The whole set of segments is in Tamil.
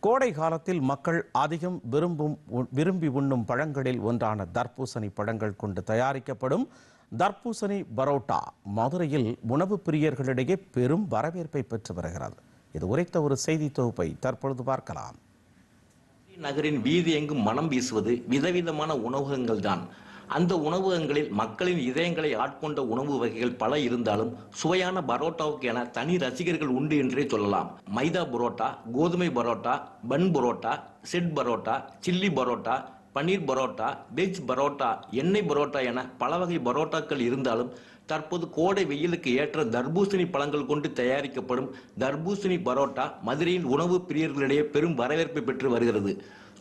கோடை காலத்தில் மக்கள் அதிகம் விரும்பி உண்ணும் பழங்களில் ஒன்றான தர்பூசணி பழங்கள் கொண்டு தயாரிக்கப்படும் தர்பூசணி பரோட்டா மதுரையில் உணவு பிரியர்களிடையே பெரும் வரவேற்பை பெற்று வருகிறது. இது குறித்த ஒரு செய்தி தொகுப்பை தற்பொழுது பார்க்கலாம். நகரின் வீதி எங்கும் மனம் வீசுவது விதவிதமான உணவகங்கள் தான். அந்த உணவகங்களில் மக்களின் இதயங்களை ஆட்கொண்ட உணவு வகைகள் பல இருந்தாலும் சுவையான பரோட்டாவுக்கு என தனி ரசிகர்கள் உண்டு என்றே சொல்லலாம். மைதா பரோட்டா, கோதுமை பரோட்டா, பன் பரோட்டா, செட் பரோட்டா, சில்லி பரோட்டா, பன்னீர் பரோட்டா, வெஜ் பரோட்டா, எண்ணெய் பரோட்டா என பல வகை பரோட்டாக்கள் இருந்தாலும் தற்போது கோடை வெயிலுக்கு ஏற்ற தர்பூசணி பழங்கள் கொண்டு தயாரிக்கப்படும் தர்பூசணி பரோட்டா மதுரையின் உணவு பிரியர்களிடையே பெரும் வரவேற்பை பெற்று வருகிறது.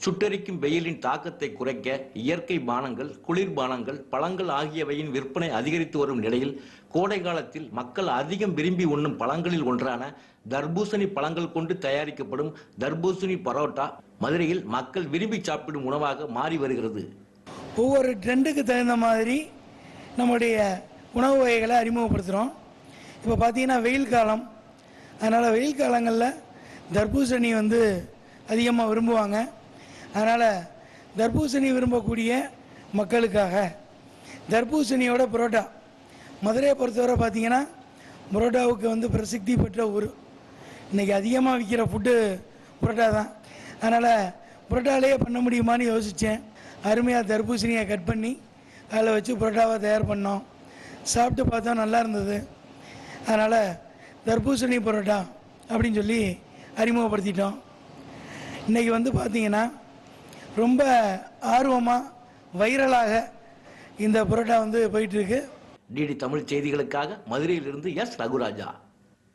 சுட்டெரிக்கும் வெயிலின் தாக்கத்தை குறைக்க இயற்கை பானங்கள், குளிர்பானங்கள், பழங்கள் ஆகியவையின் விற்பனை அதிகரித்து வரும் நிலையில் கோடை காலத்தில் மக்கள் அதிகம் விரும்பி உண்ணும் பழங்களில் ஒன்றான தர்பூசணி பழங்கள் கொண்டு தயாரிக்கப்படும் தர்பூசணி பரோட்டா மதுரையில் மக்கள் விரும்பி சாப்பிடும் உணவாக மாறி வருகிறது. ஒவ்வொரு ட்ரெண்டுக்கு தகுந்த மாதிரி நம்முடைய உணவு வகைகளை அறிமுகப்படுத்துகிறோம். இப்போ பார்த்தீங்கன்னா வெயில் காலம், அதனால் வெயில் காலங்களில் தர்பூசணி அதிகமாக விரும்புவாங்க. அதனால் தர்பூசணி விரும்பக்கூடிய மக்களுக்காக தர்பூசணியோட பரோட்டா, மதுரையை பொறுத்தவரை பார்த்திங்கன்னா பரோட்டாவுக்கு பிரசித்தி பெற்ற ஊர். இன்றைக்கி அதிகமாக விற்கிற ஃபுட்டு பரோட்டா தான். அதனால் பரோட்டாலேயே பண்ண முடியுமான்னு யோசித்தேன். அருமையாக தர்பூசணியை கட் பண்ணி அதில் வச்சு பரோட்டாவை தயார் பண்ணோம். சாப்பிட்டு பார்த்தா நல்லா இருந்தது. அதனால் தர்பூசணி பரோட்டா அப்படின்னு சொல்லி அறிமுகப்படுத்திட்டோம். இன்றைக்கி பார்த்திங்கன்னா ரொம்ப ஆர்வமாக வைரலாக இந்த பரோட்டா போயிட்டுருக்கு. டிடி தமிழ் செய்திகளுக்காக மதுரையிலிருந்து எஸ். ரகுராஜா.